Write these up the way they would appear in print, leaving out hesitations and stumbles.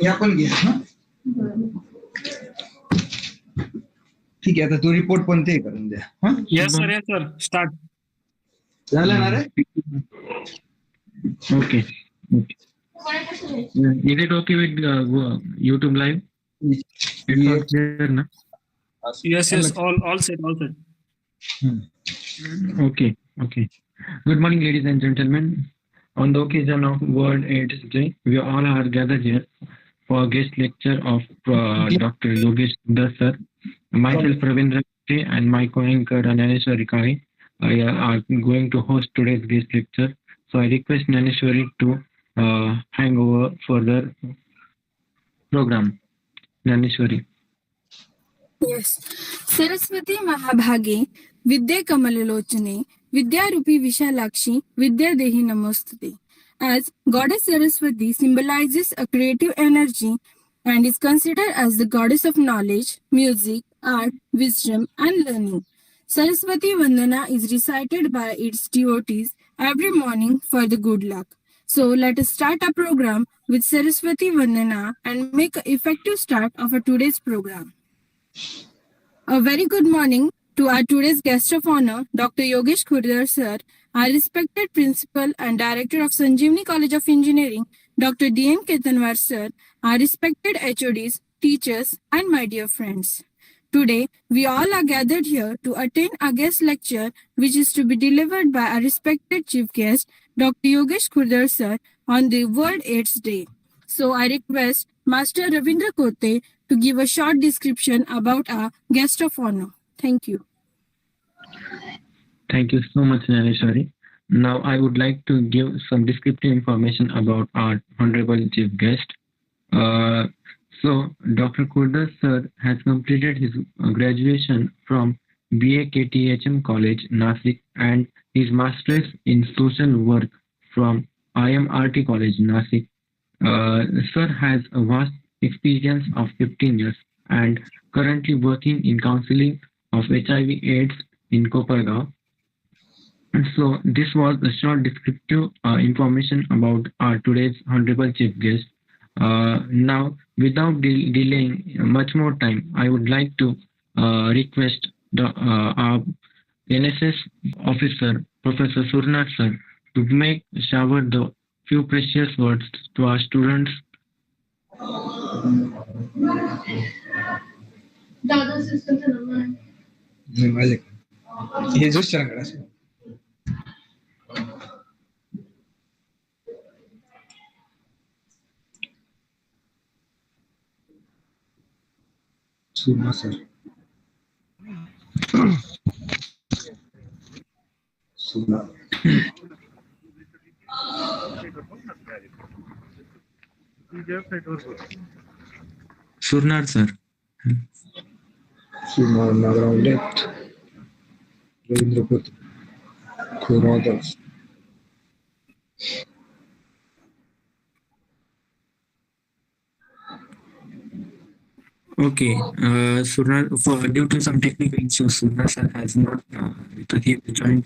या पण घ्या हा. ठीक आहे, आता तो रिपोर्ट पण ते करून द्या. हा यस सर स्टार्ट झालं ना रे? Okay. Is it okay with YouTube live? It's all clear, na? Yes all set Okay. Good morning, ladies and gentlemen. On the occasion of World AIDS Day, we all are gathered here for a guest lecture of Dr. Yogesh Kudar sir. Myself, Ravindra Kute, and my co-anchor Naneshwari Kare are going to host today's guest lecture. So I request Naneshwari to hang over for the program. Naneshwari. Yes. Saraswati महाभागे विद्ये कमललोचने विद्यारूपी विशालाक्षी विद्यादेही नमोस्तुते. As goddess Saraswati symbolizes a creative energy and is considered as the goddess of knowledge, music, art, wisdom, and learning. Saraswati Vandana is recited by its devotees every morning for the good luck. So let us start our program with Saraswati Vandana and make an effective start of our today's program. A very good morning to our today's guest of honor, Dr. Yogesh Kudar sir, our respected principal and director of Sanjeevani College of Engineering, Dr. D.N. Ketanwar sir, our respected HODs, teachers, and my dear friends. Today, we all are gathered here to attend a guest lecture which is to be delivered by our respected chief guest, Dr. Yogesh Kudar sir, on the World AIDS Day. So I request Master Ravindra Kote to give a short description about our guest of honor. Thank you. Thank you so much, Naneshwari. Now I would like to give some descriptive information about our honorable chief guest. So Dr. Kudar sir has completed his graduation from BA KTHM College, Nasik, and his master's in social work from IMRT College, Nasik. Sir has a vast experience of 15 years and currently working in counseling of HIV/AIDS in Kopargaon. So this was a short descriptive information about our today's honorable chief guest. Now, without delaying much more time, I would like to request our NSS officer, Professor Surnath sir, to make shower the few precious words to our students. Surnath sir. Surnath left. Ravindra Kote. Co-authors. Okay, Surnath, due to some technical issues, Surnath sir has not he will join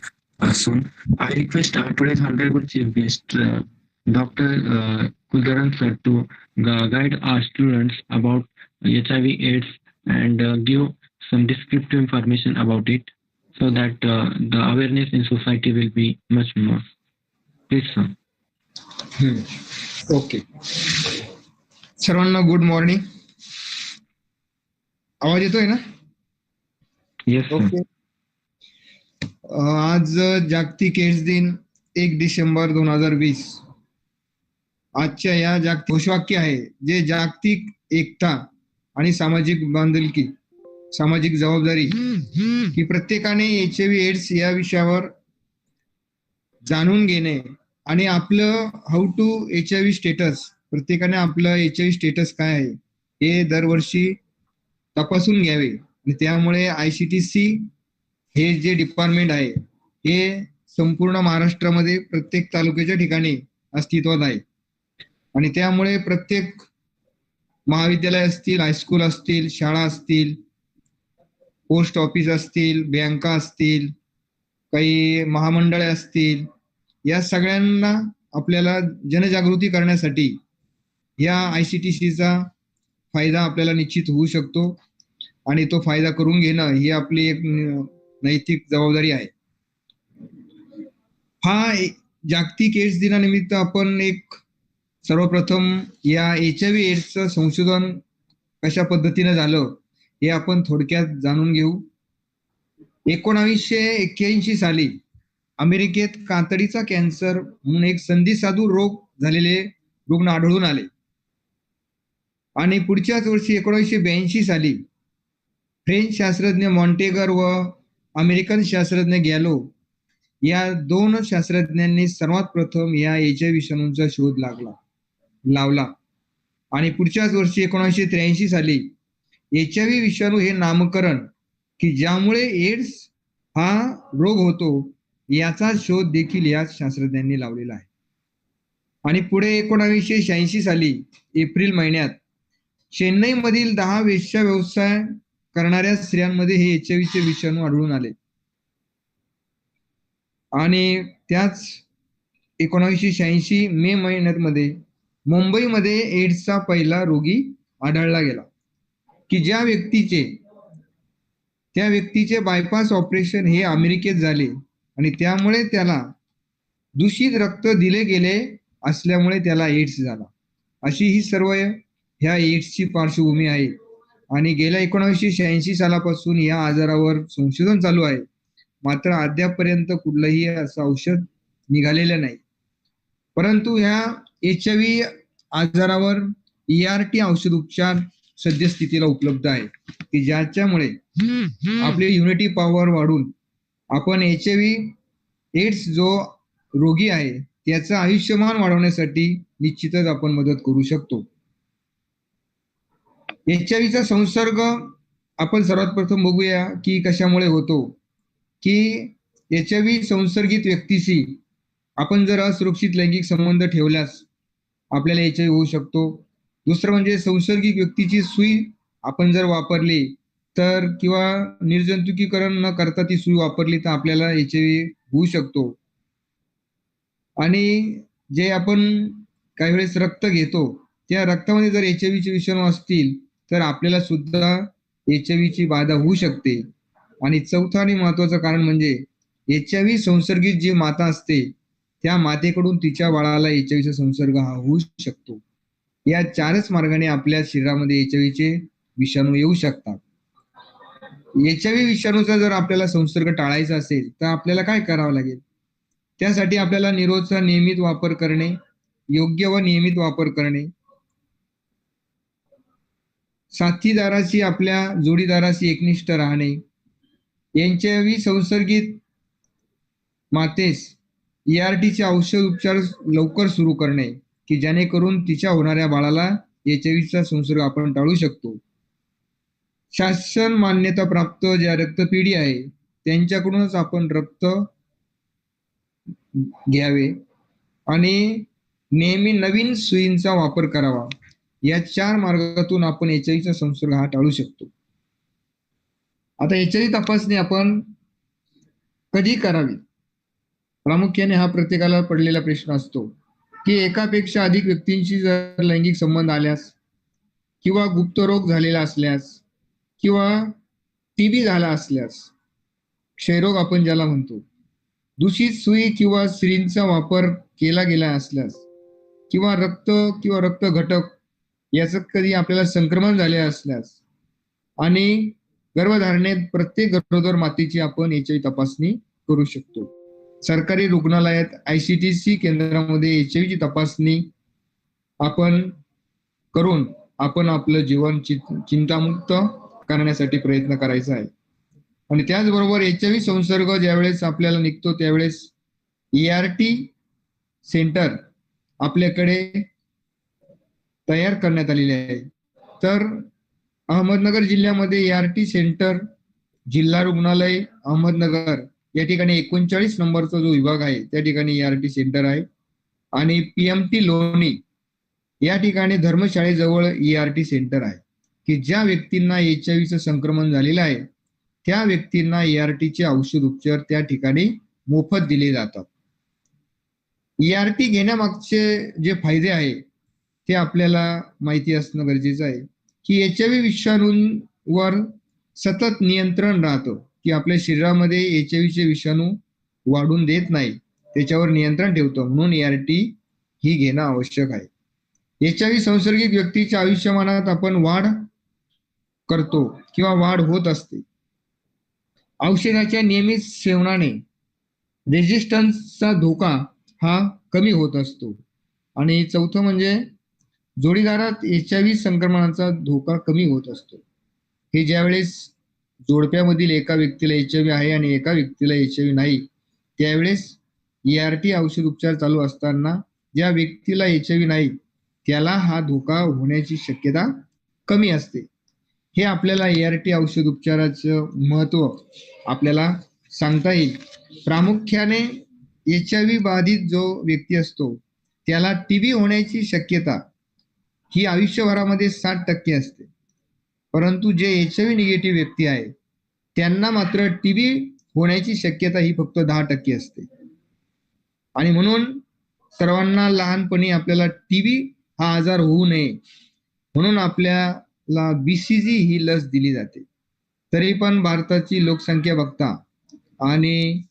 soon. I request our today's honorable chief guest, Dr. Kudaran sir, to guide our students about HIV/AIDS and give some descriptive information about it, so that the awareness in society will be much more. Please, sir. Okay, सर्वांना good morning. आवाज येतोय ना? Yes, sir. Okay. आज जागतिक AIDS दिन 1 डिसेंबर 2020. आजच्या या जागतिक घोषवाक्य आहे जे जागतिक एकता आणि सामाजिक बांधिलकी, सामाजिक जबाबदारी ही प्रत्येकाने HIV/AIDS या विषयावर जाणून घेणे आणि आपलं हाऊ टू HIV स्टेटस, प्रत्येकाने आपलं HIV स्टेटस काय आहे हे दरवर्षी तपासून घ्यावे. आणि त्यामुळे ICTC हे जे डिपार्टमेंट आहे हे संपूर्ण महाराष्ट्रामध्ये प्रत्येक तालुक्याच्या ठिकाणी अस्तित्वात आहे. आणि त्यामुळे प्रत्येक महाविद्यालय असतील, हायस्कूल असतील, शाळा असतील, पोस्ट ऑफिस असतील, बँका असतील, काही महामंडळे असतील, या सगळ्यांना आपल्याला जनजागृती करण्यासाठी या ICTCचा फायदा आपल्याला निश्चित होऊ शकतो आणि तो फायदा करून घेणं ही आपली एक नैतिक जबाबदारी आहे. हा जागतिक एड्स दिनानिमित्त आपण एक सर्वप्रथम या HIV एड्सचं संशोधन कशा पद्धतीने झालं हे आपण थोडक्यात जाणून घेऊ. 1981 साली अमेरिकेत कातडीचा कॅन्सर म्हणून एक संधिसाधू रोग झालेले रुग्ण आढळून आले आणि पुढच्याच वर्षी 1982 साली फ्रेंच शास्त्रज्ञ मॉन्टेगर व अमेरिकन शास्त्रज्ञ गॅलो या 2 शास्त्रज्ञांनी सर्वात प्रथम या HIV विषाणूंचा शोध लावला आणि पुढच्याच वर्षी 1983 साली HIV विषाणू हे नामकरण की ज्यामुळे एड्स हा रोग होतो याचा शोध देखील या शास्त्रज्ञांनी लावलेला आहे. आणि पुढे 1986 साली एप्रिल महिन्यात चेन्नईमधील 10 वेश्या व्यवसाय करणाऱ्या स्त्रियांमध्ये हे HIV विषाणू आढळून आले आणि त्याच 1986 मे महिन्यामध्ये मुंबईमध्ये एड्सचा पहिला रोगी आढळला गेला की त्या व्यक्तीचे बायपास ऑपरेशन हे अमेरिकेत झाले आणि त्यामुळे त्याला दूषित रक्त दिले गेले असल्यामुळे त्याला एड्स झाला. अशी ही सर्व ह्या एड्सची पार्श्वभूमी आहे आणि गेल्या 1986 सालापासून या आजारावर संशोधन चालू आहे. मात्र अद्यापपर्यंत कुठलंही असं औषध निघालेलं नाही. परंतु ह्या HIV आजारावर ERT औषध उपचार सद्यस्थितीला उपलब्ध आहे की ज्याच्यामुळे आपली इम्युनिटी पॉवर वाढून आपण HIV एड्स जो रोगी आहे त्याचं आयुष्यमान वाढवण्यासाठी निश्चितच आपण मदत करू शकतो. HIVचा संसर्ग आपण सर्वात प्रथम बघूया की कशामुळे होतो. की HIV संसर्गित व्यक्तीशी आपण जर असुरक्षित लैंगिक संबंध ठेवल्यास आपल्याला HIV होऊ शकतो. दुसरं म्हणजे संसर्गिक व्यक्तीची सुई आपण जर वापरली तर किंवा निर्जंतुकीकरण न करता ती सुई वापरली तर आपल्याला HIV होऊ शकतो. आणि जे आपण काही वेळेस रक्त घेतो त्या रक्तामध्ये जर HIVचे विषाणू असतील तर आपल्याला सुद्धा HIVची बाधा होऊ शकते. आणि चौथं आणि महत्वाचं कारण म्हणजे HIV संसर्गित जी माता असते त्या मातेकडून तिच्या बाळाला HIVचा संसर्ग हा होऊ शकतो. या 4च मार्गाने आपल्या शरीरामध्ये HIVचे विषाणू येऊ शकतात. HIV विषाणूचा जर आपल्याला संसर्ग टाळायचा असेल तर आपल्याला काय करावं लागेल. त्यासाठी आपल्याला निरोधचा नियमित वापर करणे, योग्य व नियमित वापर करणे, साथीदाराशी आपल्या जोडीदाराशी एकनिष्ठ राहणे, HIV संसर्गित मातेस ERTचे औषध उपचार लवकर सुरू करणे की जेणेकरून तिच्या होणाऱ्या बाळाला HIVचा संसर्ग आपण टाळू शकतो. शासन मान्यता प्राप्त ज्या रक्तपेढी आहे त्यांच्याकडूनच आपण रक्त घ्यावे आणि नेहमी नवीन सुईंचा वापर करावा. या 4 मार्गातून आपण HIVचा संसर्ग हा टाळू शकतो. आता HIV तपासणी आपण कधी करावी. प्रामुख्याने हा प्रत्येकाला पडलेला प्रश्न असतो की एकापेक्षा अधिक व्यक्तींशी जर लैंगिक संबंध आल्यास किंवा गुप्तरोग झालेला असल्यास किंवा TB झाला असल्यास, क्षयरोग आपण ज्याला म्हणतो, दूषित सुई किंवा सिरिंजचा वापर केला गेला असल्यास किंवा रक्त घटक याचं कधी आपल्याला संक्रमण झाले असल्यास आणि गर्भधारणेत प्रत्येक गरोदर मातेची आपण HIV तपासणी करू शकतो. सरकारी रुग्णालयात ICTC केंद्रामध्ये HIVची तपासणी आपण करून आपण आपलं जीवन चिंतामुक्त करण्यासाठी प्रयत्न करायचा आहे. आणि त्याचबरोबर HIV संसर्ग ज्यावेळेस आपल्याला निघतो त्यावेळेस ERT सेंटर आपल्याकडे तयार करण्यात आलेले आहे. तर अहमदनगर जिल्ह्यामध्ये ERT सेंटर, जिल्हा रुग्णालय अहमदनगर या ठिकाणी 39 नंबरचा जो विभाग आहे त्या ठिकाणी ERT सेंटर आहे. आणि PMT लोणी या ठिकाणी धर्मशाळेजवळ ERT सेंटर आहे की ज्या व्यक्तींना HIVचं संक्रमण झालेलं आहे त्या व्यक्तींना ERTचे औषध उपचार त्या ठिकाणी मोफत दिले जातात. ERT घेण्यामागचे जे फायदे आहे ते आपल्याला माहिती असणं गरजेचं आहे की HIV विषाणूंवर सतत नियंत्रण राहतं, की आपल्या शरीरामध्ये HIV विषाणू वाढून देत नाही, त्याच्यावर नियंत्रण ठेवतं. म्हणून ART ही घेणं आवश्यक आहे. HIV संसर्गित व्यक्तीच्या आयुष्यमानात आपण वाढ करतो किंवा वाढ होत असते. औषधाच्या नियमित सेवनाने रेजिस्टन्सचा धोका हा कमी होत असतो. आणि चौथं म्हणजे जोडीदारात HIV संक्रमणाचा धोका कमी होत असतो. हे ज्यावेळेस जोडप्यामधील एका व्यक्तीला HIV आहे आणि एका व्यक्तीला HIV नाही, त्यावेळेस ART औषध उपचार चालू असताना ज्या व्यक्तीला HIV नाही त्याला हा धोका होण्याची शक्यता कमी असते. हे आपल्याला ART औषध उपचाराचं महत्व आपल्याला सांगता येईल. प्रामुख्याने HIV बाधित जो व्यक्ती असतो त्याला TB होण्याची शक्यता ही आयुष्यभरामध्ये 60% असते, परंतु जे HIV निगेटिव्ह व्यक्ती आहे त्यांना मात्र TB होण्याची शक्यता ही फक्त 10% असते. आणि म्हणून सर्वांना लहानपणी आपल्याला TB हा आजार होऊ नये म्हणून आपल्याला BCG ही लस दिली जाते. तरी पण भारताची लोकसंख्या बघता आणि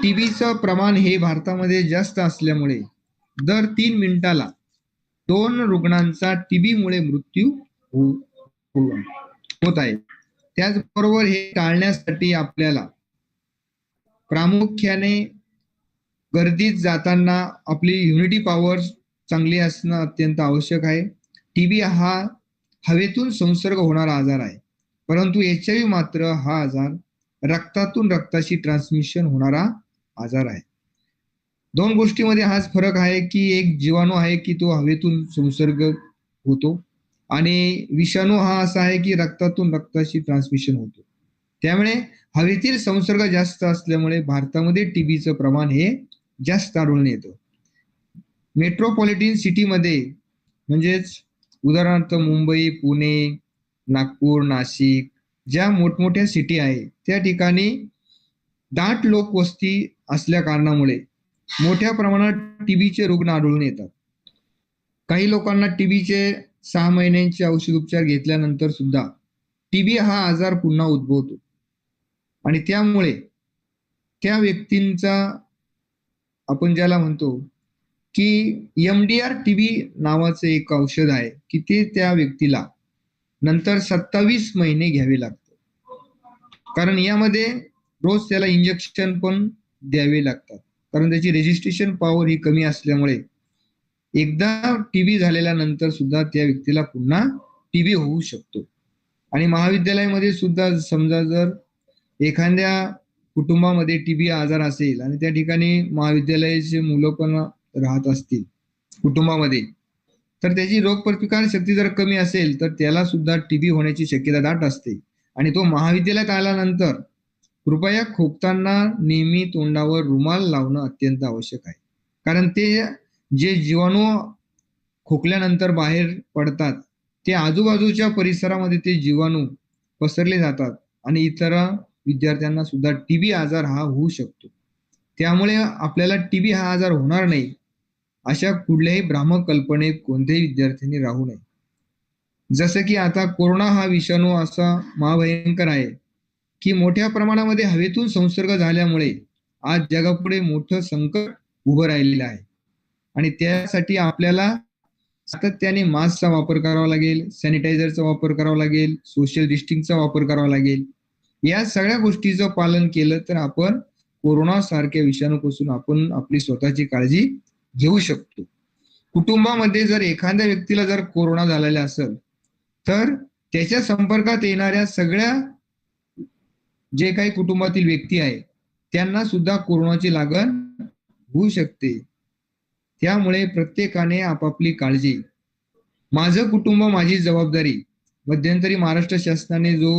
TBचं प्रमाण हे भारतामध्ये जास्त असल्यामुळे दर 3 मिनिटाला 2 रुग्णांचा TB मुळे मृत्यू होत आहे. त्याचबरोबर हे टाळण्यासाठी आपल्याला प्रामुख्याने गर्दीत जाताना आपली इम्युनिटी पॉवर चांगली असणं अत्यंत आवश्यक आहे. TB हा हवेतून संसर्ग होणारा आजार आहे, परंतु HIV मात्र हा आजार रक्तातून रक्ताशी ट्रान्समिशन होणारा आजार आहे. 2 गोष्टीमध्ये हाच फरक आहे की एक जीवाणू आहे की तो हवेतून संसर्ग होतो आणि विषाणू हा असा आहे की रक्तातून रक्ताशी ट्रान्समिशन होतो. त्यामुळे हवेतील संसर्ग जास्त असल्यामुळे भारतामध्ये TBचं प्रमाण हे जास्त आढळून येतं. मेट्रोपॉलिटन सिटीमध्ये म्हणजेच उदाहरणार्थ मुंबई, पुणे, नागपूर, नाशिक ज्या मोठमोठ्या सिटी आहे त्या ठिकाणी दाट लोकवस्ती असल्या कारणामुळे मोठ्या प्रमाणात TBचे रुग्ण आढळून येतात. काही लोकांना TBचे 6 महिन्यांचे औषध उपचार घेतल्यानंतर सुद्धा TB हा आजार पुन्हा उद्भवतो आणि त्यामुळे त्या व्यक्तींचा आपण ज्याला म्हणतो की MDR TB नावाचं एक औषध आहे की ते त्या व्यक्तीला नंतर 27 महिने घ्यावे लागतं, कारण यामध्ये रोज त्याला इंजेक्शन पण द्यावे लागतात, कारण त्याची रेजिस्ट्रेशन पॉवर ही कमी असल्यामुळे एकदा TB झालेल्यानंतर सुद्धा त्या व्यक्तीला पुन्हा TB होऊ शकतो. आणि महाविद्यालयामध्ये सुद्धा समजा जर एखाद्या कुटुंबामध्ये TB आजार असेल आणि त्या ठिकाणी महाविद्यालयाचे मुलं पण राहत असतील कुटुंबामध्ये, तर त्याची रोगप्रतिकार शक्ती जर कमी असेल तर त्याला सुद्धा TB होण्याची शक्यता दाट असते. आणि तो महाविद्यालयात आल्यानंतर कृपया खोकताना नेहमी तोंडावर रुमाल लावणं अत्यंत आवश्यक आहे, कारण ते जे जीवाणू खोकल्यानंतर बाहेर पडतात ते आजूबाजूच्या परिसरामध्ये ते जीवाणू पसरले जातात आणि इतर विद्यार्थ्यांना सुद्धा TB आजार हा होऊ शकतो. त्यामुळे आपल्याला TB हा आजार होणार नाही अशा कुठल्याही भ्रामक कल्पनेत कोणत्याही विद्यार्थ्यांनी राहू नये. जसं की आता कोरोना हा विषाणू असा महाभयंकर आहे की मोठ्या प्रमाणामध्ये हवेतून संसर्ग झाल्यामुळे आज जगापुढे मोठं संकट उभं राहिलेलं आहे आणि त्यासाठी आपल्याला सातत्याने मास्कचा वापर करावा लागेल, सॅनिटायझरचा वापर करावा लागेल, सोशल डिस्टन्सिंगचा वापर करावा लागेल. या सगळ्या गोष्टीचं पालन केलं तर आपण कोरोना सारख्या विषाणूपासून आपण आपली स्वतःची काळजी घेऊ शकतो. कुटुंबामध्ये जर एखाद्या व्यक्तीला जर कोरोना झालेला असेल तर त्याच्या संपर्कात येणाऱ्या सगळ्या जे काही कुटुंबातील व्यक्ती आहे त्यांना सुद्धा कोरोनाची लागण होऊ शकते. त्यामुळे प्रत्येकाने आपापली काळजी, माझं कुटुंब माझी जबाबदारी मध्यंतरी महाराष्ट्र शासनाने जो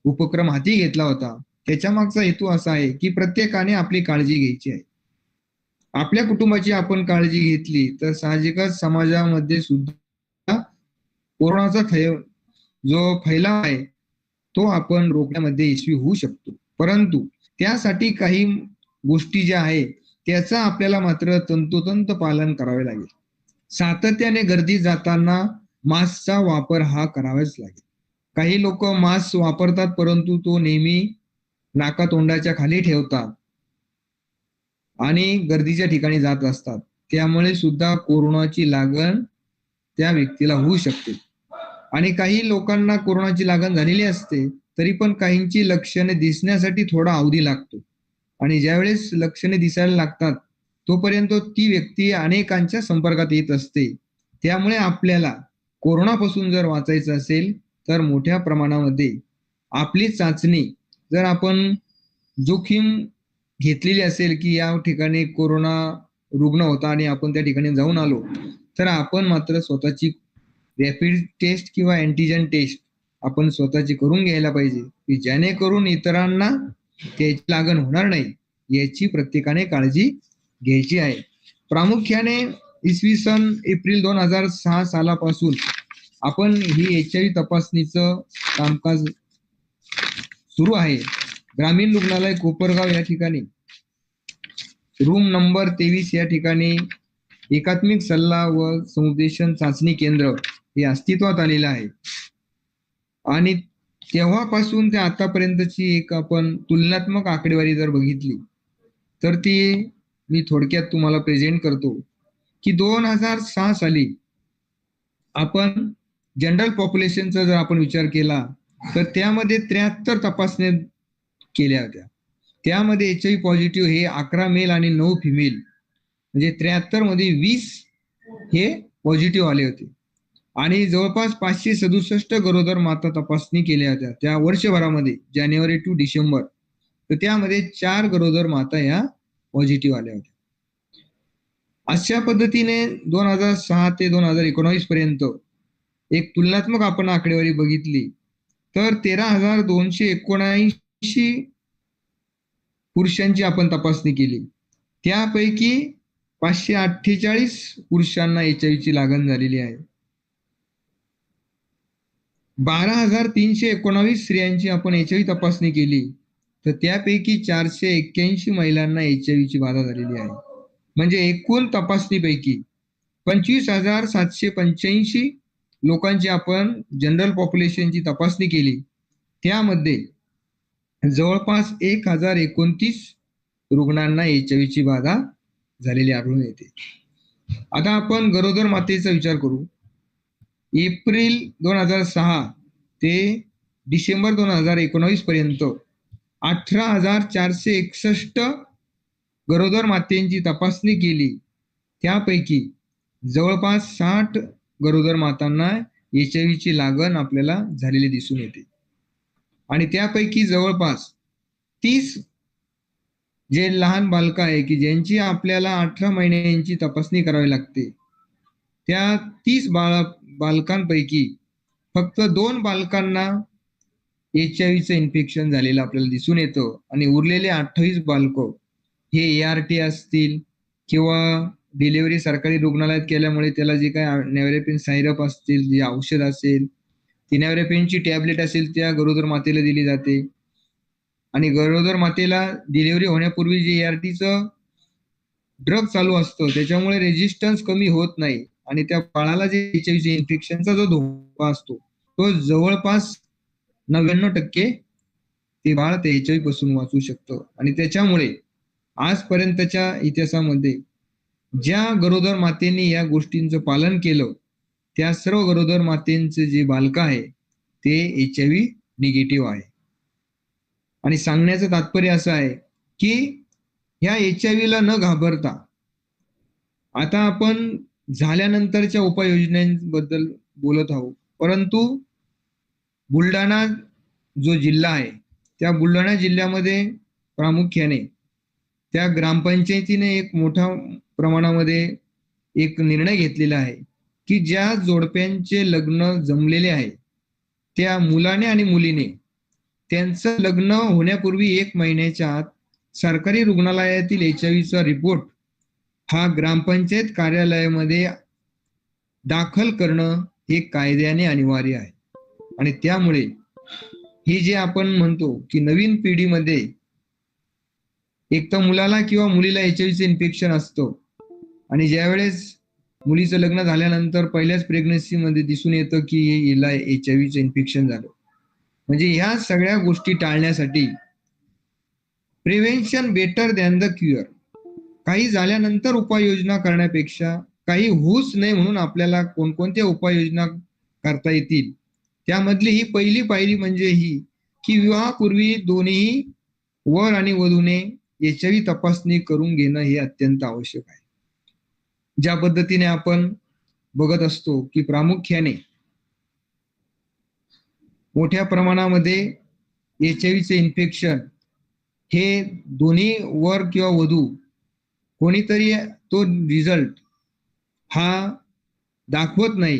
उपक्रम हाती घेतला होता त्याच्या मागचा हेतू असा आहे की प्रत्येकाने आपली काळजी घ्यायची आहे. आपल्या कुटुंबाची आपण काळजी घेतली तर साहजिकच समाजामध्ये सुद्धा कोरोनाचा जो फैलाव आहे तो आपण रोखण्यामध्ये यशस्वी होऊ शकतो. परंतु त्यासाठी काही गोष्टी ज्या आहेत त्याचा आपल्याला मात्र तंतोतंत पालन करावे लागेल. सातत्याने गर्दीत जाताना मास्कचा वापर हा करावाच लागेल. काही लोक मास्क वापरतात परंतु तो नेहमी नाकातोंडाच्या खाली ठेवतात आणि गर्दीच्या ठिकाणी जात असतात. त्यामुळे सुद्धा कोरोनाची लागण त्या व्यक्तीला होऊ शकते. आणि काही लोकांना कोरोनाची लागण झालेली असते तरी पण काहींची लक्षणे दिसण्यासाठी थोडा अवधी लागतो. आणि ज्यावेळेस लक्षणे दिसायला लागतात तोपर्यंत ती व्यक्ती अनेकांच्या संपर्कात येत असते. त्यामुळे आपल्याला कोरोनापासून जर वाचायचं असेल तर मोठ्या प्रमाणामध्ये आपली चाचणी जर आपण जोखीम घेतलेली असेल की या ठिकाणी कोरोना रुग्ण होता आणि आपण त्या ठिकाणी जाऊन आलो तर आपण मात्र स्वतःची रॅपिड टेस्ट किंवा अँटीजन टेस्ट आपण स्वतःची करून घ्यायला पाहिजे की जेणेकरून इतरांना त्याची लागण होणार नाही याची प्रत्येकाने काळजी घ्यायची आहे. प्रामुख्याने इसवी सन एप्रिल 2006 सालापासून आपण ही HIV तपासणीचं कामकाज सुरू आहे. ग्रामीण रुग्णालय कोपरगाव या ठिकाणी रूम नंबर 23 या ठिकाणी एकात्मिक सल्ला व समुपदेशन चाचणी केंद्र हे अस्तित्वात आलेलं आहे. आणि तेव्हापासून ते आतापर्यंतची एक आपण तुलनात्मक आकडेवारी जर बघितली तर ती मी थोडक्यात तुम्हाला प्रेझेंट करतो की 2006 साली आपण जनरल पॉप्युलेशनचा जर आपण विचार केला तर त्यामध्ये 73 तपासण्या केल्या होत्या. त्यामध्ये HIV पॉझिटिव्ह हे 11 मेल आणि 9 फिमेल म्हणजे 73 मध्ये 20 हे पॉझिटिव्ह आले होते. आणि जवळपास 567 गरोदर माता तपासणी केल्या होत्या त्या वर्षभरामध्ये जानेवारी टू डिसेंबर. तर त्यामध्ये 4 गरोदर माता या पॉझिटिव्ह आल्या होत्या. अशा पद्धतीने 2006 ते 2019 पर्यंत एक तुलनात्मक आपण आकडेवारी बघितली तर 13,279 पुरुषांची आपण तपासणी केली. त्यापैकी 548 पुरुषांना HIV ची लागण झालेली आहे. 12,319 स्त्रियांची आपण HIV तपासणी केली तर त्यापैकी 481 महिलांना HIV ची बाधा झालेली आहे. म्हणजे एकूण तपासणीपैकी 25,785 लोकांची आपण जनरल पॉप्युलेशनची तपासणी केली. त्यामध्ये जवळपास 1,029 रुग्णांना HIV ची बाधा झालेली आढळून येते. आता आपण गरोदर मातेचा विचार करू. एप्रिल 2006 ते डिसेंबर 2019 पर्यंत 18,461 गरोदर मातेची तपासणी केली. त्यापैकी जवळपास 60 गरोदर मातांना HIV ची लागण आपल्याला झालेली दिसून येते. आणि त्यापैकी जवळपास 30 जे लहान बालक आहे की ज्यांची आपल्याला 18 महिन्यांची तपासणी करावी लागते त्या 30 बालकांपैकी फक्त 2 बालकांना HIVचं इन्फेक्शन झालेलं आपल्याला दिसून येतं. आणि उरलेले 28 बालक हे ART असतील किंवा डिलिव्हरी सरकारी रुग्णालयात केल्यामुळे त्याला जे काय नेव्हरेपिन सायरप असतील जे औषध असेल ती नेव्हरेपिनची टॅबलेट असेल त्या गरोदर मातेला दिली जाते. आणि गरोदर मातेला डिलिव्हरी होण्यापूर्वी जे ARTचं ड्रग चालू असतं त्याच्यामुळे रेजिस्टन्स कमी होत नाही आणि त्या बाळाला जे HIV इन्फेक्शनचा जो धोका असतो तो जवळपास 99% ते बाळ ते HIV पासून वाचू शकतं. आणि त्याच्यामुळे आजपर्यंतच्या इतिहासामध्ये ज्या गरोदर मातेने या गोष्टींचं पालन केलं त्या सर्व गरोदर मातेंचे जे बालक आहे ते HIV निगेटिव्ह आहे. आणि सांगण्याचं तात्पर्य असं आहे की ह्या HIVला न घाबरता आता आपण झाल्यानंतरच्या उपाययोजनांबद्दल बोलत आहोत. परंतु बुलढाणा जो जिल्हा आहे त्या बुलढाणा जिल्ह्यामध्ये प्रामुख्याने त्या ग्रामपंचायतीने एक मोठ्या प्रमाणामध्ये एक निर्णय घेतलेला आहे की ज्या जोडप्यांचे लग्न जमलेले आहे त्या मुलाने आणि मुलीने त्यांचं लग्न होण्यापूर्वी 1 महिन्याच्या आत सरकारी रुग्णालयातील HIVचा रिपोर्ट हा ग्रामपंचायत कार्यालयामध्ये दाखल करणं हे कायद्याने अनिवार्य आहे. आणि त्यामुळे ही जे आपण म्हणतो की नवीन पिढीमध्ये एक तर मुलाला किंवा मुलीला HIVचं इन्फेक्शन असतं आणि ज्यावेळेस मुलीचं लग्न झाल्यानंतर पहिल्याच प्रेग्नन्सी मध्ये दिसून येतं की हिला HIV इन्फेक्शन झालं. म्हणजे ह्या सगळ्या गोष्टी टाळण्यासाठी prevention better than the cure. काही झाल्यानंतर उपाययोजना करण्यापेक्षा काही होऊच नये म्हणून आपल्याला कोणकोणत्या उपाययोजना करता येतील, त्यामधली ही पहिली पायरी म्हणजे ही की विवाहापूर्वी दोन्ही वर आणि वधूने HIV तपासणी करून घेणं हे अत्यंत आवश्यक आहे. ज्या पद्धतीने आपण बघत असतो की प्रामुख्याने मोठ्या प्रमाणामध्ये HIV इन्फेक्शन हे दोन्ही वर किंवा वधू कोणीतरी तो रिझल्ट हा दाखवत नाही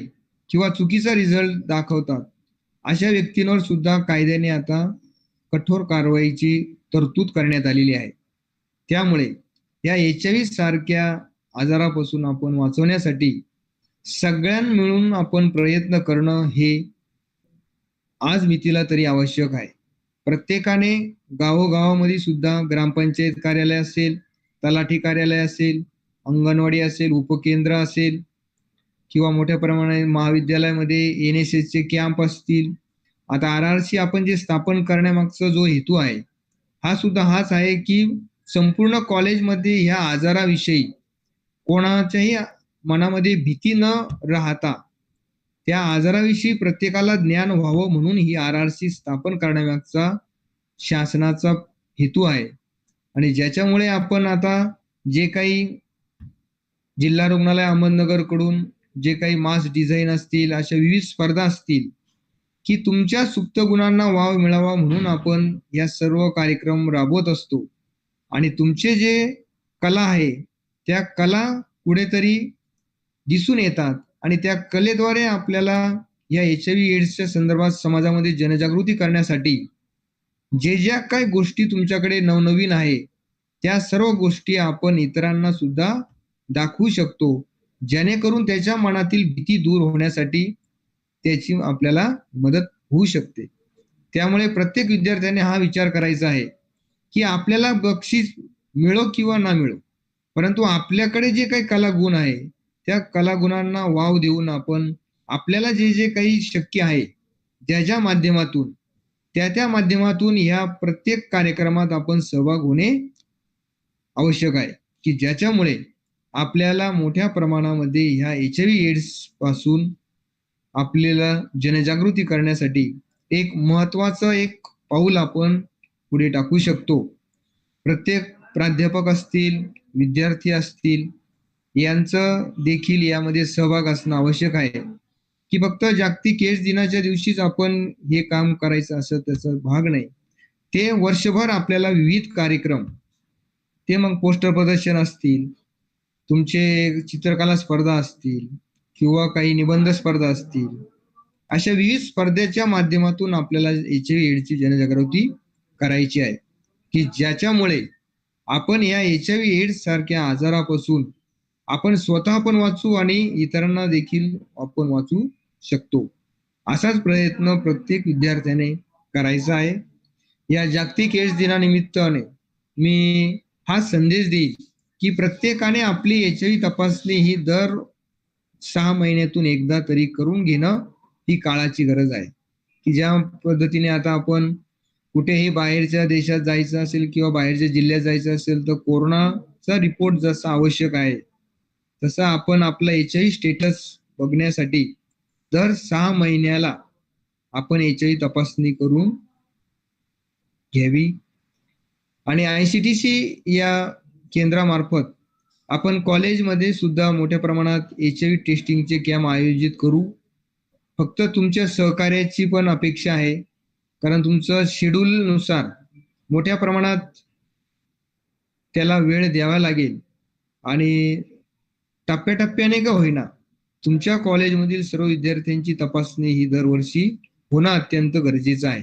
किंवा चुकीचा रिझल्ट दाखवतात, अशा व्यक्तींवर सुद्धा कायद्याने आता कठोर कारवाईची तरतूद करण्यात आलेली आहे. त्यामुळे या HIV सारख्या आजारापासून आपण वाचवण्यासाठी सगळ्यांना मिळून आपण प्रयत्न करणं हे आज मितीला तरी आवश्यक आहे. प्रत्येकाने गावोगावामध्ये सुद्धा ग्रामपंचायत कार्यालय असेल, तलाठी कार्यालय असेल, अंगणवाडी असेल, उपकेंद्र असेल किंवा मोठ्या प्रमाणात महाविद्यालयामध्ये NSS चे कॅम्प असतील. आता RRC आपण जे स्थापन करण्यामागचा जो हेतू आहे हा सुद्धा हाच आहे की संपूर्ण कॉलेजमध्ये ह्या आजाराविषयी कोणाच्याही मनामध्ये भीती न राहता त्या आजाराविषयी प्रत्येकाला ज्ञान व्हावं म्हणून ही RRC स्थापन करण्यामागचा शासनाचा हेतू आहे. आणि ज्याच्यामुळे आपण आता जे काही जिल्हा रुग्णालय अहमदनगर कडून जे काही मास डिझाईन असतील, अशा विविध स्पर्धा असतील की तुमच्या सुप्त गुणांना वाव मिळावा म्हणून आपण या सर्व कार्यक्रम राबवत असतो. आणि तुमचे जे कला आहे त्या कला कुठेतरी दिसून येतात आणि त्या कलेद्वारे आपल्याला या HIV एड्सच्या संदर्भात समाजामध्ये जनजागृती करण्यासाठी जे ज्या काही गोष्टी तुमच्याकडे नवनवीन आहे त्या सर्व गोष्टी आपण इतरांना सुद्धा दाखवू शकतो, जेणेकरून त्याच्या मनातील भीती दूर होण्यासाठी त्याची आपल्याला मदत होऊ शकते. त्यामुळे प्रत्येक विद्यार्थ्याने हा विचार करायचा आहे की आपल्याला बक्षीस मिळो किंवा ना मिळो, परंतु आपल्याकडे जे काही कलागुण आहे त्या कलागुणांना वाव देऊन आपण आपल्याला जे जे काही शक्य आहे त्याच्या माध्यमातून त्या माध्यमातून ह्या प्रत्येक कार्यक्रमात आपण सहभाग होणे आवश्यक आहे की ज्याच्यामुळे आपल्याला मोठ्या प्रमाणामध्ये ह्या HIV एड्स पासून आपल्याला जनजागृती करण्यासाठी एक महत्वाचं एक पाऊल आपण पुढे टाकू शकतो. प्रत्येक प्राध्यापक असतील, विद्यार्थी असतील यांचं देखील यामध्ये सहभाग असणं आवश्यक आहे की फक्त जागतिक एड्स दिनाच्या दिवशीच आपण हे काम करायचं असं त्याचा भाग नाही. ते वर्षभर आपल्याला विविध कार्यक्रम, ते मग पोस्टर प्रदर्शन असतील, तुमचे चित्रकला स्पर्धा असतील किंवा काही निबंध स्पर्धा असतील, अशा विविध स्पर्धेच्या माध्यमातून आपल्याला HIV एड्सची जनजागृती करायची आहे की ज्याच्यामुळे आपण या HIV एड्स सारख्या आजारापासून आपण स्वतः पण वाचू आणि इतरांना देखील आपण वाचू शकतो. असाच प्रयत्न प्रत्येक विद्यार्थ्याने करायचा आहे. या जागतिक एड्स दिनानिमित्ताने मी हा संदेश देईल की प्रत्येकाने आपली HIV तपासणी ही दर 6 महिन्यातून एकदा तरी करून घेणं ही काळाची गरज आहे. की ज्या पद्धतीने आता आपण कुठेही बाहेरच्या देशात जायचं असेल किंवा बाहेरच्या जिल्ह्यात जायचं असेल तर कोरोनाचा रिपोर्ट जसा आवश्यक आहे तसं आपण आपला HIV स्टेटस बघण्यासाठी दर 6 महिन्याला आपण HIV तपासणी करून घ्यावी. आणि ICTC या केंद्रामार्फत आपण कॉलेजमध्ये सुद्धा मोठ्या प्रमाणात HIV टेस्टिंगचे कॅम्प आयोजित करू. फक्त तुमच्या सहकार्याची पण अपेक्षा आहे, कारण तुमचं शेड्यूल नुसार मोठ्या प्रमाणात त्याला वेळ द्यावा लागेल आणि टप्प्याटप्प्याने का होईना तुमच्या कॉलेजमधील सर्व विद्यार्थ्यांची तपासणी ही दरवर्षी होणं अत्यंत गरजेचं आहे.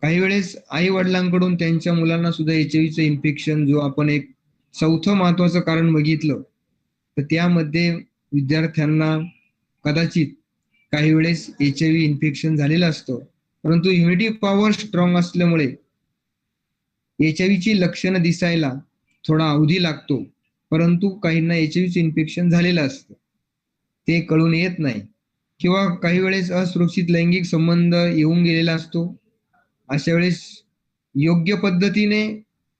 काही वेळेस आई वडिलांकडून त्यांच्या मुलांना सुद्धा HIVचं इन्फेक्शन जो आपण एक चौथं महत्वाचं कारण बघितलं तर त्यामध्ये विद्यार्थ्यांना कदाचित काही वेळेस HIV इन्फेक्शन झालेलं असतं, परंतु इम्युनिटी पॉवर स्ट्रॉंग असल्यामुळे HIVची लक्षणं दिसायला थोडा अवधी लागतो. परंतु काहींना HIV इन्फेक्शन झालेलं असतं, ते कळून येत नाही, किंवा काही वेळेस असुरक्षित लैंगिक संबंध येऊन गेलेला असतो. अशा वेळेस योग्य पद्धतीने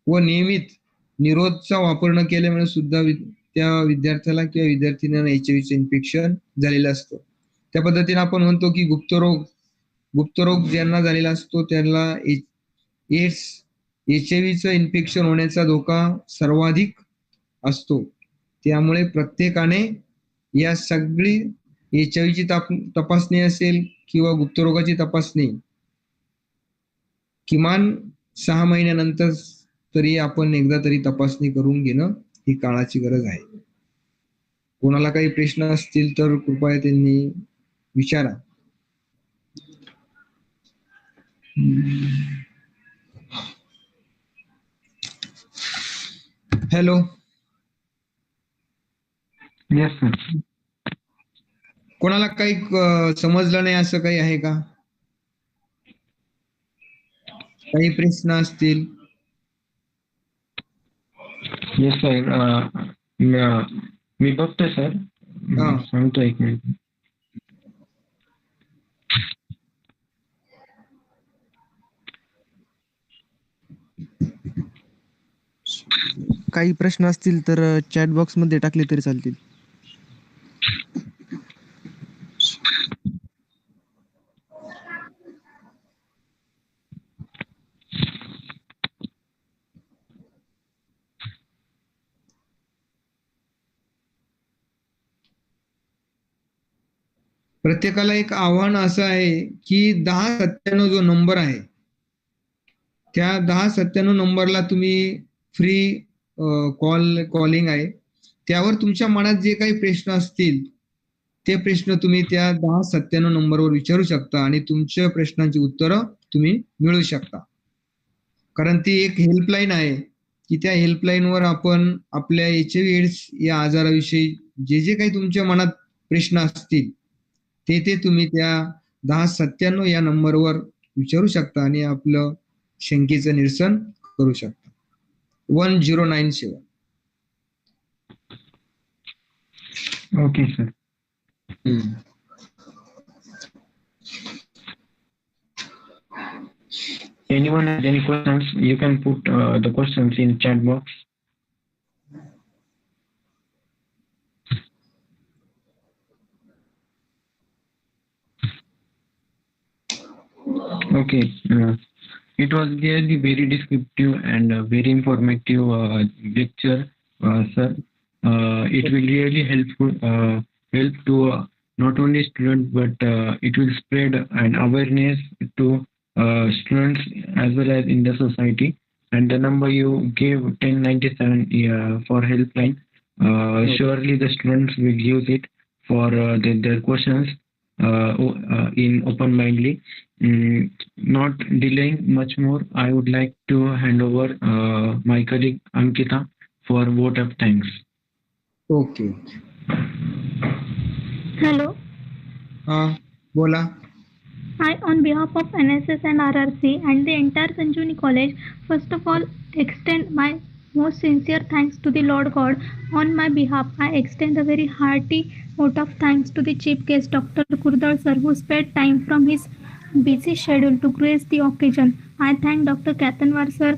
व नियमित निरोधचा वापर न केल्यामुळे सुद्धा त्या विद्यार्थ्याला किंवा विद्यार्थिनीला HIV इन्फेक्शन झालेलं असतं. त्या पद्धतीने आपण म्हणतो की गुप्तरोग ज्यांना झालेला असतो त्यांना एड्स HIV इन्फेक्शन होण्याचा धोका सर्वाधिक असतो. त्यामुळे प्रत्येकाने या सगळी HIV तपासणी असेल किंवा गुप्तरोगाची तपासणी किमान 6 महिन्यानंतर तरी आपण एकदा तरी तपासणी करून घेणं ही काळाची गरज आहे. कोणाला काही प्रश्न असतील तर कृपया त्यांनी विचारा. हॅलो. Yes, sir. कोणाला काही समजलं नाही असं काही आहे का? काही प्रश्न असतील? Yes, sir. मी बघतोय सर. हा. सांगतो एक मिनिट. काही प्रश्न असतील तर चॅट बॉक्स मध्ये टाकले तरी चालतील. प्रत्येकाला एक आव्हान असं आहे की 1097 जो नंबर आहे त्या 1097 नंबरला तुम्ही फ्री कॉलिंग आहे, त्यावर तुमच्या मनात जे काही प्रश्न असतील ते प्रश्न तुम्ही त्या 1097 नंबरवर विचारू शकता आणि तुमच्या प्रश्नांची उत्तरं तुम्ही मिळवू शकता. कारण ती एक हेल्पलाईन आहे की त्या हेल्पलाईनवर आपण आपल्या HIV एड्स या आजाराविषयी जे जे काही तुमच्या मनात प्रश्न असतील ते तुम्ही त्या 1097 या नंबरवर विचारू शकता आणि आपलं शंकेचं निरसन करू शकता. 1097. Okay, sir. Anyone has any questions? You can put the questions in chat box. Okay. It was really very descriptive and very informative lecture, sir. It will really help to not only students but it will spread an awareness to students as well as in the society. And the number you gave 1097 for helpline, surely the students will use it for their questions in open-mindedly. Not delaying much more, I would like to hand over my colleague Ankita for vote of thanks. Okay. Hello. बोला. I, on behalf of NSS and RRC and the entire Sanjeevani College, first of all, extend my most sincere thanks to the Lord God. On my behalf, I extend a very hearty vote of thanks to the chief guest, Dr. Kurdal sir, who spared time from his busy schedule to grace the occasion. I thank Dr. Katanwar sir,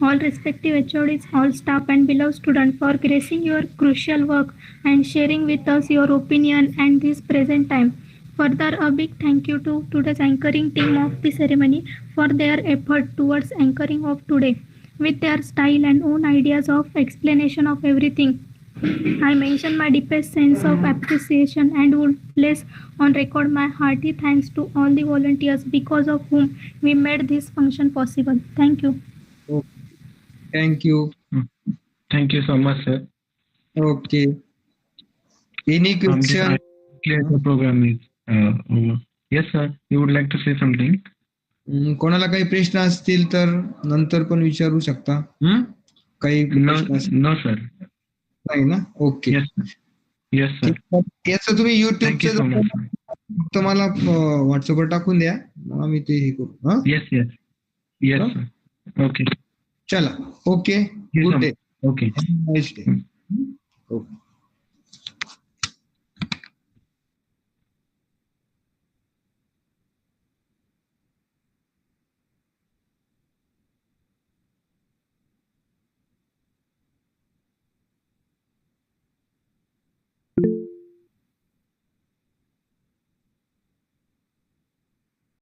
all respective HODs, all staff and beloved students for gracing your crucial work and sharing with us your opinion and this present time. Further, a big thank you to today's anchoring team of the ceremony for their effort towards anchoring of today. With their style and own ideas of explanation of everything, I mention my deepest sense of appreciation and would place on record my hearty thanks to all the volunteers because of whom we made this function possible. Thank you. Thank you. Thank you so much, sir. Okay. Any question? Clear the program is over. Yes, sir. You would like to say something? कोणाला काही प्रश्न असतील तर नंतर पण विचारू शकता. काही प्रश्न असतील? No, sir. नाही ना? ओके. Yes, sir. याचं तुम्ही Thank you so much, युट्यूबचं sir. तुम्हाला व्हॉट्सअपवर टाकून द्या, मग आम्ही ते हे करू. Yes, sir. Okay. चला. Okay. Yes, good sir. Day. Okay. Nice day. Okay.